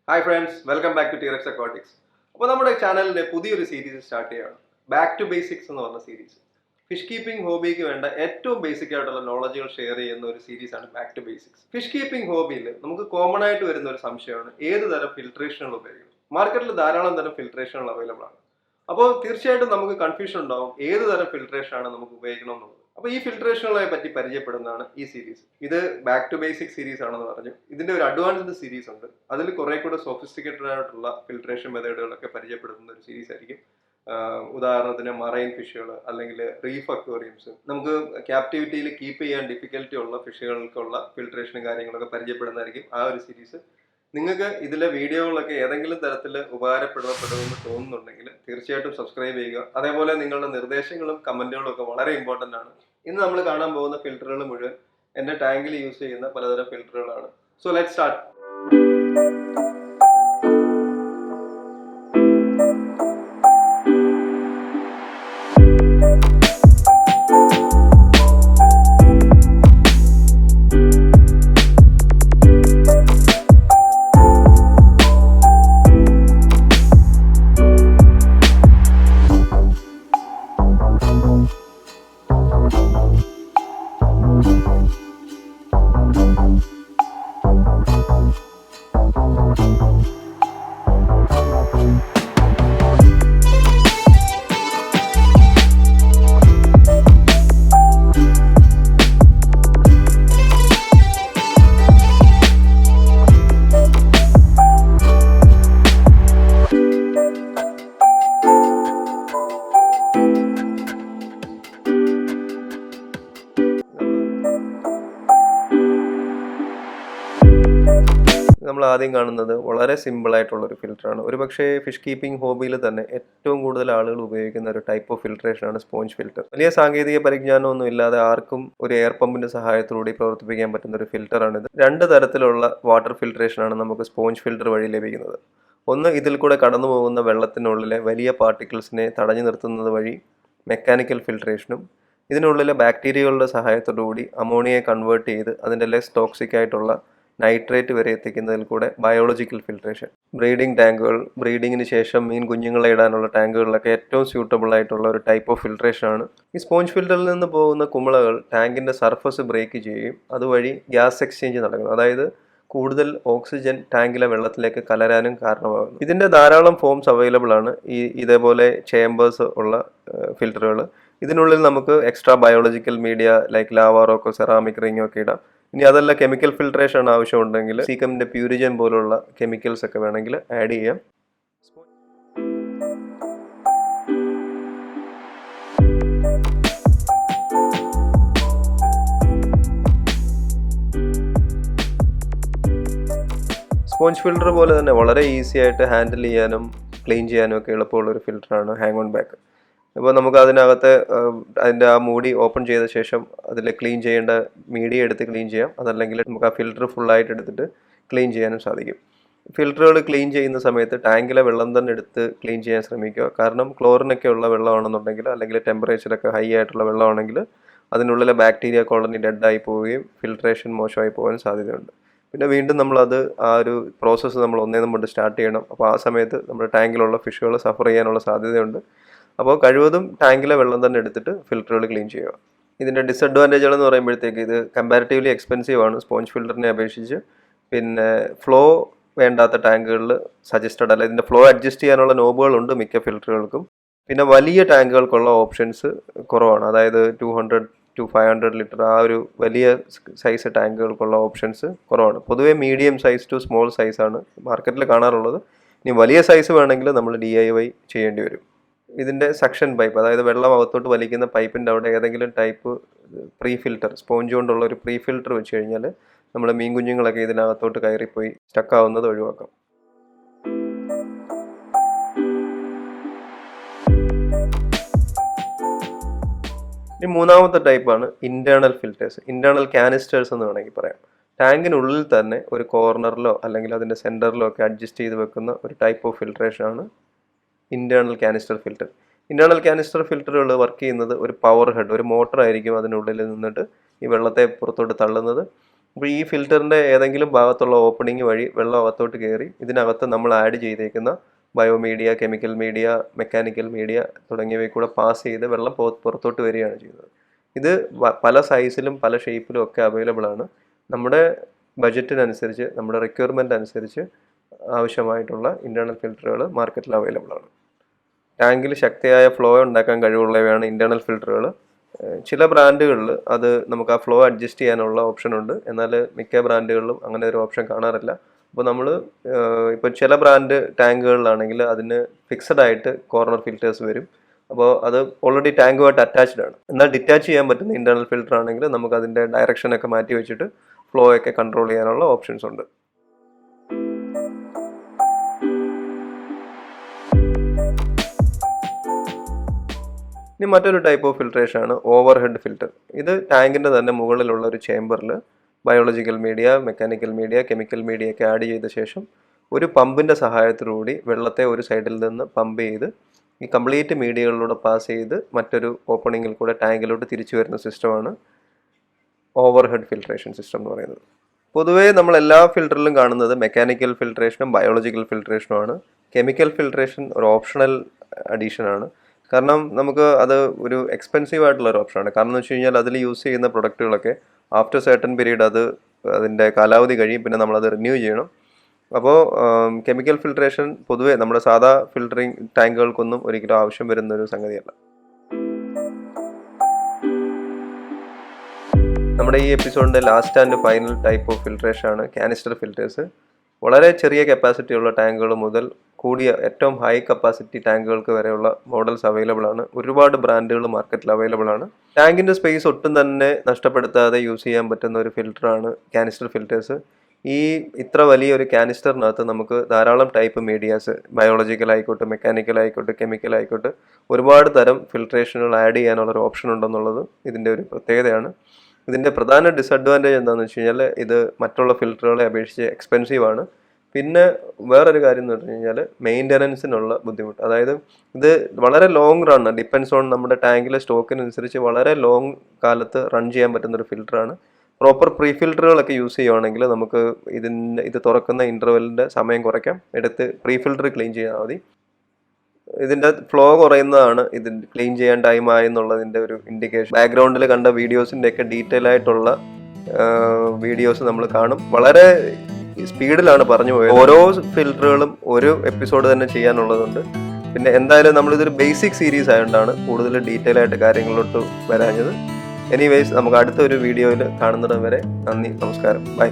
Hi friends, welcome back to T-Rex Aquatics. അപ്പോൾ നമ്മുടെ ചാനലിന്റെ പുതിയൊരു സീരീസ് സ്റ്റാർട്ട് ചെയ്യാണ്. ബാക്ക് ടു ബേസിക്സ് എന്ന് പറഞ്ഞ സീരീസ്. ഫിഷ് കീപ്പിംഗ് ഹോബിക്ക് വേണ്ട ഏറ്റവും ബേസിക് ആയിട്ടുള്ള നോളജുകൾ ഷെയർ ചെയ്യുന്ന ഒരു സീരീസാണ് back to basics. Fish keeping ഹോബിയിൽ നമുക്ക് കോമൺ ആയിട്ട് വരുന്ന ഒരു സംശയമാണ് ഏത് തരം ഫിൽട്രേഷനുകൾ ഉപയോഗിക്കണം. മാർക്കറ്റിൽ ധാരാളം തരം ഫിൽട്രേഷനുകൾ അവൈലബിൾ ആണ്. അപ്പോൾ തീർച്ചയായിട്ടും നമുക്ക് കൺഫ്യൂഷൻ ഉണ്ടാവും ഏത് തരം ഫിൽട്രേഷൻ ആണ് നമുക്ക് ഉപയോഗിക്കണം എന്നുള്ളത്. അപ്പോൾ ഈ ഫിൽട്രേഷനുകളെ പറ്റി പരിചയപ്പെടുന്നതാണ് ഈ സീരീസ്. ഇത് ബാക്ക് ടു ബേസിക് സീരീസ് ആണെന്ന് പറഞ്ഞു. ഇതിന്റെ ഒരു അഡ്വാൻസ്ഡ് സീരീസ് ഉണ്ട്. അതിൽ കുറെ കൂടെ സോഫിസ്റ്റിക്കേറ്റഡ് ആയിട്ടുള്ള ഫിൽട്രേഷൻ മെത്തേഡുകളൊക്കെ പരിചയപ്പെടുത്തുന്ന ഒരു സീരീസ് ആയിരിക്കും. ഉദാഹരണത്തിന് മറൈൻ ഫിഷുകൾ അല്ലെങ്കിൽ റീഫ് അക്വേറിയംസ്, നമുക്ക് ക്യാപ്റ്റിവിറ്റിയിൽ കീപ്പ് ചെയ്യാൻ ഡിഫിക്കൽറ്റി ഉള്ള ഫിഷുകൾക്കുള്ള ഫിൽട്രേഷനും കാര്യങ്ങളൊക്കെ പരിചയപ്പെടുന്നതായിരിക്കും ആ ഒരു സീരീസ്. നിങ്ങൾക്ക് ഇതിലെ വീഡിയോകളൊക്കെ ഏതെങ്കിലും തരത്തിൽ ഉപകാരപ്പെടുമെന്ന് തോന്നുന്നുണ്ടെങ്കിൽ തീർച്ചയായിട്ടും സബ്സ്ക്രൈബ് ചെയ്യുക. അതേപോലെ നിങ്ങളുടെ നിർദ്ദേശങ്ങളും കമന്റുകളും ഒക്കെ വളരെ ഇമ്പോർട്ടൻ്റ് ആണ്. ഇന്ന് നമ്മൾ കാണാൻ പോകുന്ന ഫിൽറ്ററുകൾ മുഴുവൻ എൻ്റെ ടാങ്കിൽ യൂസ് ചെയ്യുന്ന പലതരം ഫിൽറ്ററുകളാണ്. So let start. നമ്മൾ ആദ്യം കാണുന്നത് വളരെ സിമ്പിൾ ആയിട്ടുള്ള ഒരു ഫിൽറ്ററാണ്. ഒരു പക്ഷേ ഫിഷ് കീപ്പിംഗ് ഹോബിയിൽ തന്നെ ഏറ്റവും കൂടുതൽ ആളുകൾ ഉപയോഗിക്കുന്ന ഒരു ടൈപ്പ് ഓഫ് ഫിൽട്രേഷനാണ് സ്പോഞ്ച് ഫിൽറ്റർ. വലിയ സാങ്കേതിക പരിജ്ഞാനമൊന്നും ഇല്ലാതെ ആർക്കും ഒരു എയർ പമ്പിന്റെ സഹായത്തോടെ പ്രവർത്തിപ്പിക്കാൻ പറ്റുന്ന ഒരു ഫിൽറ്ററാണിത്. രണ്ട് തരത്തിലുള്ള വാട്ടർ ഫിൽട്രേഷനാണ് നമുക്ക് സ്പോഞ്ച് ഫിൽറ്റർ വഴി ലഭിക്കുന്നത്. ഒന്ന്, ഇതിൽ കൂടെ കടന്നു പോകുന്ന വെള്ളത്തിനുള്ളിലെ വലിയ പാർട്ടിക്കിൾസിനെ തടഞ്ഞു നിർത്തുന്നത് വഴി മെക്കാനിക്കൽ ഫിൽട്രേഷനും, ഇതിനുള്ളിലെ ബാക്ടീരിയകളുടെ സഹായത്തോടു കൂടി അമോണിയയെ കൺവേർട്ട് ചെയ്ത് അതിൻ്റെ ലെസ് ടോക്സിക് ആയിട്ടുള്ള നൈട്രേറ്റ് വരെ എത്തിക്കുന്നതിൽ കൂടെ ബയോളജിക്കൽ ഫിൽട്രേഷൻ. ബ്രീഡിംഗ് ടാങ്കുകൾ, ബ്രീഡിങ്ങിന് ശേഷം മീൻ കുഞ്ഞുങ്ങളെ ഇടാനുള്ള ടാങ്കുകളിലൊക്കെ ഏറ്റവും സ്യൂട്ടബിൾ ആയിട്ടുള്ള ഒരു ടൈപ്പ് ഓഫ് ഫിൽട്രേഷനാണ്. ഈ സ്പോഞ്ച് ഫിൽറ്ററിൽ നിന്ന് പോകുന്ന കുമിളകൾ ടാങ്കിൻ്റെ സർഫസ് ബ്രേക്ക് ചെയ്യുകയും അതുവഴി ഗ്യാസ് എക്സ്ചേഞ്ച് നടക്കുന്നു. അതായത് കൂടുതൽ ഓക്സിജൻ ടാങ്കിലെ വെള്ളത്തിലേക്ക് കലരാനും കാരണമാകുന്നു. ഇതിൻ്റെ ധാരാളം ഫോംസ് അവൈലബിൾ ആണ്. ഇതേപോലെ ചേമ്പേഴ്സ് ഉള്ള ഫിൽറ്ററുകൾ. ഇതിനുള്ളിൽ നമുക്ക് extra biological media like lava റോക്കോ, സെറാമിക് റിംഗ് ഒക്കെ ഇടാം. ഇനി അതല്ല കെമിക്കൽ ഫിൽട്രേഷൻ ആവശ്യമുണ്ടെങ്കിൽ സീക്കമിൻ്റെ പ്യൂരിജൻ പോലുള്ള കെമിക്കൽസ് ഒക്കെ വേണമെങ്കിൽ ആഡ് ചെയ്യാം. സ്പോഞ്ച് ഫിൽറ്റർ പോലെ തന്നെ വളരെ ഈസി ആയിട്ട് ഹാൻഡിൽ ചെയ്യാനും ക്ലീൻ ചെയ്യാനും ഒക്കെ എളുപ്പമുള്ളൊരു ഫിൽറ്ററാണ് ഹാങ് ഓൺ ബാക്ക്. അപ്പോൾ നമുക്ക് അതിനകത്ത് അതിൻ്റെ ആ മൂടി ഓപ്പൺ ചെയ്ത ശേഷം അതിൽ ക്ലീൻ ചെയ്യേണ്ട മീഡിയ എടുത്ത് ക്ലീൻ ചെയ്യാം. അതല്ലെങ്കിൽ നമുക്ക് ആ ഫിൽറ്റർ ഫുള്ളായിട്ട് എടുത്തിട്ട് ക്ലീൻ ചെയ്യാനും സാധിക്കും. ഫിൽറ്ററുകൾ ക്ലീൻ ചെയ്യുന്ന സമയത്ത് ടാങ്കിലെ വെള്ളം തന്നെ എടുത്ത് ക്ലീൻ ചെയ്യാൻ ശ്രമിക്കുക. കാരണം ക്ലോറിനൊക്കെ ഉള്ള വെള്ളമാണെന്നുണ്ടെങ്കിൽ അല്ലെങ്കിൽ ടെമ്പറേച്ചറൊക്കെ ഹൈ ആയിട്ടുള്ള വെള്ളമാണെങ്കിൽ അതിനുള്ളിലെ ബാക്ടീരിയ കോളനി ഡെഡായി പോവുകയും ഫിൽട്രേഷൻ മോശമായി പോകാൻ സാധ്യതയുണ്ട്. പിന്നെ വീണ്ടും നമ്മളത് ആ ഒരു പ്രോസസ്സ് നമ്മൾ മുമ്പ് സ്റ്റാർട്ട് ചെയ്യണം. അപ്പോൾ ആ സമയത്ത് നമ്മുടെ ടാങ്കിലുള്ള ഫിഷുകൾ സഫർ ചെയ്യാനുള്ള സാധ്യതയുണ്ട്. അപ്പോൾ കഴിവതും ടാങ്കിലെ വെള്ളം തന്നെ എടുത്തിട്ട് ഫിൽറ്ററുകൾ ക്ലീൻ ചെയ്യുക. ഇതിൻ്റെ ഡിസഡ്വാൻറ്റേജുകൾ എന്ന് പറയുമ്പോഴത്തേക്ക് ഇത് കമ്പാരിറ്റീവ്ലി എക്സ്പെൻസീവ് ആണ് സ്പോഞ്ച് ഫിൽറ്ററിനെ അപേക്ഷിച്ച്. പിന്നെ ഫ്ലോ വേണ്ടാത്ത ടാങ്കുകളിൽ സജസ്റ്റഡ് അല്ല. ഇതിൻ്റെ ഫ്ലോ അഡ്ജസ്റ്റ് ചെയ്യാനുള്ള നോബുകളുണ്ട് മിക്ക ഫിൽറ്ററുകൾക്കും. പിന്നെ വലിയ ടാങ്കുകൾക്കുള്ള ഓപ്ഷൻസ് കുറവാണ്. അതായത് 200 to 500 ലിറ്റർ ആ ഒരു വലിയ സൈസ് ടാങ്കുകൾക്കുള്ള ഓപ്ഷൻസ് കുറവാണ്. പൊതുവേ മീഡിയം സൈസ് ടു സ്മോൾ സൈസാണ് മാർക്കറ്റിൽ കാണാറുള്ളത്. ഇനി വലിയ സൈസ് വേണമെങ്കിൽ നമ്മൾ DIY ചെയ്യേണ്ടി വരും. ഇതിൻ്റെ സക്ഷൻ പൈപ്പ്, അതായത് വെള്ളം അകത്തോട്ട് വലിക്കുന്ന പൈപ്പിൻ്റെ അവിടെ ഏതെങ്കിലും ടൈപ്പ് പ്രീ ഫിൽറ്റർ, സ്പോഞ്ച് കൊണ്ടുള്ള ഒരു പ്രീ ഫിൽറ്റർ വെച്ച് കഴിഞ്ഞാൽ നമ്മൾ മീൻ കുഞ്ഞുങ്ങളൊക്കെ ഇതിനകത്തോട്ട് കയറിപ്പോയി സ്റ്റക്കാവുന്നത് ഒഴിവാക്കാം. ഇനി മൂന്നാമത്തെ ടൈപ്പാണ് ഇൻറ്റേർണൽ ഫിൽറ്റേഴ്സ്, ഇൻറ്റേർണൽ കാനിസ്റ്റേഴ്സ് എന്ന് വേണമെങ്കിൽ പറയാം. ടാങ്കിനുള്ളിൽ തന്നെ ഒരു കോർണറിലോ അല്ലെങ്കിൽ അതിൻ്റെ സെൻറ്ററിലോ ഒക്കെ അഡ്ജസ്റ്റ് ചെയ്ത് വെക്കുന്ന ഒരു ടൈപ്പ് ഓഫ് ഫിൽട്രേഷനാണ് internal canister filter. Internal canister ഫിൽറ്ററുകൾ വർക്ക് ചെയ്യുന്നത് ഒരു പവർ ഹെഡ്, ഒരു മോട്ടർ ആയിരിക്കും അതിനുള്ളിൽ നിന്നിട്ട് ഈ വെള്ളത്തെ പുറത്തോട്ട് തള്ളുന്നത്. അപ്പോൾ ഈ ഫിൽറ്ററിൻ്റെ ഏതെങ്കിലും ഭാഗത്തുള്ള ഓപ്പണിംഗ് വഴി വെള്ളം അകത്തോട്ട് കയറി ഇതിനകത്ത് നമ്മൾ ആഡ് ചെയ്തേക്കുന്ന ബയോമീഡിയ, കെമിക്കൽ മീഡിയ, മെക്കാനിക്കൽ മീഡിയ തുടങ്ങിയവയിൽ കൂടെ പാസ് ചെയ്ത് വെള്ളം പുറത്തോട്ട് വരികയാണ് ചെയ്യുന്നത്. ഇത് പല സൈസിലും പല ഷേപ്പിലും ഒക്കെ അവൈലബിൾ ആണ്. നമ്മുടെ ബജറ്റിനനുസരിച്ച്, നമ്മുടെ റിക്വയർമെൻ്റ് അനുസരിച്ച് ആവശ്യമായിട്ടുള്ള ഇൻറ്റേർണൽ ഫിൽറ്ററുകൾ മാർക്കറ്റിൽ അവൈലബിൾ ആണ്. ടാങ്കിൽ ശക്തിയായ ഫ്ലോ ഉണ്ടാക്കാൻ കഴിവുള്ളവയാണ് ഇൻറ്റേർണൽ ഫിൽറ്ററുകൾ. ചില ബ്രാൻഡുകളിൽ അത് നമുക്ക് ആ ഫ്ലോ അഡ്ജസ്റ്റ് ചെയ്യാനുള്ള ഓപ്ഷൻ ഉണ്ട്. എന്നാൽ മിക്ക ബ്രാൻഡുകളിലും അങ്ങനെ ഒരു ഓപ്ഷൻ കാണാറില്ല. അപ്പോൾ നമ്മൾ ഇപ്പോൾ ചില ബ്രാൻഡ് ടാങ്കുകളിലാണെങ്കിൽ അതിന് ഫിക്സഡ് ആയിട്ട് കോർണർ ഫിൽറ്റേഴ്സ് വരും. അപ്പോൾ അത് ഓൾറെഡി ടാങ്കുമായിട്ട് അറ്റാച്ച്ഡ് ആണ്. എന്നാൽ ഡിറ്റാച്ച് ചെയ്യാൻ പറ്റുന്ന ഇൻറ്റേർണൽ ഫിൽറ്റർ ആണെങ്കിൽ നമുക്ക് അതിൻ്റെ ഡയറക്ഷനൊക്കെ മാറ്റി വെച്ചിട്ട് ഫ്ലോ ഒക്കെ കൺട്രോൾ ചെയ്യാനുള്ള ഓപ്ഷൻസ് ഉണ്ട്. ഇനി മറ്റൊരു ടൈപ്പ് ഓഫ് ഫിൽട്രേഷൻ ആണ് ഓവർ ഹെഡ് ഫിൽറ്റർ. ഇത് ടാങ്കിൻ്റെ തന്നെ മുകളിലുള്ള ഒരു ചേംബറിൽ biological media, mechanical media, chemical media ഒക്കെ ആഡ് ചെയ്ത ശേഷം ഒരു പമ്പിൻ്റെ സഹായത്തോടുകൂടി വെള്ളത്തെ ഒരു സൈഡിൽ നിന്ന് പമ്പ് ചെയ്ത് ഈ കംപ്ലീറ്റ് മീഡിയകളിലൂടെ പാസ് ചെയ്ത് മറ്റൊരു ഓപ്പണിങ്ങിൽ കൂടെ ടാങ്കിലോട്ട് തിരിച്ചു വരുന്ന സിസ്റ്റമാണ് ഓവർ ഹെഡ് ഫിൽട്രേഷൻ സിസ്റ്റം എന്ന് പറയുന്നത്. പൊതുവേ നമ്മൾ എല്ലാ ഫിൽറ്ററിലും കാണുന്നത് മെക്കാനിക്കൽ ഫിൽട്രേഷനും ബയോളജിക്കൽ ഫിൽട്രേഷനുമാണ്. കെമിക്കൽ ഫിൽട്രേഷൻ ഒരു ഓപ്ഷണൽ അഡീഷനാണ്. കാരണം നമുക്ക് അത് ഒരു എക്സ്പെൻസീവ് ആയിട്ടുള്ള ഒരു ഓപ്ഷനാണ്. കാരണം എന്ന് വെച്ച് കഴിഞ്ഞാൽ അതിൽ യൂസ് ചെയ്യുന്ന പ്രൊഡക്റ്റുകളൊക്കെ ആഫ്റ്റർ സർട്ടൻ പീരീഡ് അതിൻ്റെ കാലാവധി കഴിയും, പിന്നെ നമ്മളത് റിന്യൂ ചെയ്യണം. അപ്പോൾ കെമിക്കൽ ഫിൽട്രേഷൻ പൊതുവേ നമ്മുടെ സാധാ ഫിൽറ്ററിങ് ടാങ്കുകൾക്കൊന്നും ഒരിക്കലും ആവശ്യം വരുന്ന ഒരു സംഗതിയല്ല. നമ്മുടെ ഈ എപ്പിസോഡിൻ്റെ last and final type of filtration ആണ് കാനിസ്റ്റർ ഫിൽറ്റേഴ്സ്. വളരെ ചെറിയ കപ്പാസിറ്റി ഉള്ള ടാങ്കുകൾ മുതൽ കൂടിയ ഏറ്റവും ഹൈ കപ്പാസിറ്റി ടാങ്കുകൾക്ക് വരെയുള്ള മോഡൽസ് അവൈലബിൾ ആണ്. ഒരുപാട് ബ്രാൻഡുകൾ മാർക്കറ്റിൽ അവൈലബിൾ ആണ്. ടാങ്കിൻ്റെ സ്പേസ് ഒട്ടും തന്നെ നഷ്ടപ്പെടുത്താതെ യൂസ് ചെയ്യാൻ പറ്റുന്ന ഒരു ഫിൽറ്ററാണ് കാനിസ്റ്റർ ഫിൽറ്റേഴ്സ്. ഇത്ര വലിയൊരു കാനിസ്റ്ററിനകത്ത് നമുക്ക് ധാരാളം ടൈപ്പ് മീഡിയാസ്, ബയോളജിക്കൽ ആയിക്കോട്ടെ, മെക്കാനിക്കൽ ആയിക്കോട്ടെ, കെമിക്കൽ ആയിക്കോട്ടെ, ഒരുപാട് തരം ഫിൽട്രേഷനുകൾ ആഡ് ചെയ്യാനുള്ളൊരു ഓപ്ഷൻ ഉണ്ടെന്നുള്ളത് ഇതിൻ്റെ ഒരു പ്രത്യേകതയാണ്. ഇതിൻ്റെ പ്രധാന ഡിസഡ്വാൻറ്റേജ് എന്താണെന്ന് വെച്ച് കഴിഞ്ഞാൽ ഇത് മറ്റുള്ള ഫിൽറ്ററുകളെ അപേക്ഷിച്ച് എക്സ്പെൻസീവ് ആണ്. പിന്നെ വേറൊരു കാര്യം എന്ന് പറഞ്ഞു കഴിഞ്ഞാൽ മെയിൻ്റനൻസിനുള്ള ബുദ്ധിമുട്ട്. അതായത് ഇത് വളരെ ലോങ് റൺ, ഡിപ്പെൻസ് ഓൺ നമ്മുടെ ടാങ്കിലെ സ്റ്റോക്കിനനുസരിച്ച് വളരെ ലോങ് കാലത്ത് റൺ ചെയ്യാൻ പറ്റുന്നൊരു ഫിൽറ്ററാണ്. പ്രോപ്പർ പ്രീ ഫിൽറ്ററുകളൊക്കെ യൂസ് ചെയ്യുവാണെങ്കിൽ നമുക്ക് ഇത് തുറക്കുന്ന ഇൻ്റർവെല്ലിൻ്റെ സമയം കുറയ്ക്കാം. എടുത്ത് പ്രീ ഫിൽറ്റർ ക്ലീൻ ചെയ്താൽ മതി. ഇതിൻ്റെ ഫ്ലോ കുറയുന്നതാണ് ഇത് ക്ലീൻ ചെയ്യാൻ ടൈം ആയെന്നുള്ളതിൻ്റെ ഒരു ഇൻഡിക്കേഷൻ. ബാക്ക്ഗ്രൗണ്ടിൽ കണ്ട വീഡിയോസിൻ്റെ ഒക്കെ ഡീറ്റെയിൽ ആയിട്ടുള്ള വീഡിയോസ് നമ്മൾ കാണും. വളരെ സ്പീഡിലാണ് പറഞ്ഞു പോയത്. ഓരോ ഫിൽറ്ററുകളും ഒരു എപ്പിസോഡ് തന്നെ ചെയ്യാനുള്ളതുണ്ട്. പിന്നെ എന്തായാലും നമ്മളിതൊരു ബേസിക് സീരീസ് ആയതുകൊണ്ടാണ് കൂടുതൽ ഡീറ്റെയിൽ ആയിട്ട് കാര്യങ്ങളിലോട്ട് വരാഞ്ഞത്. എനിവേസ് നമുക്ക് അടുത്തൊരു വീഡിയോയിൽ കാണുന്നിടം വരെ നന്ദി, നമസ്കാരം, ബൈ.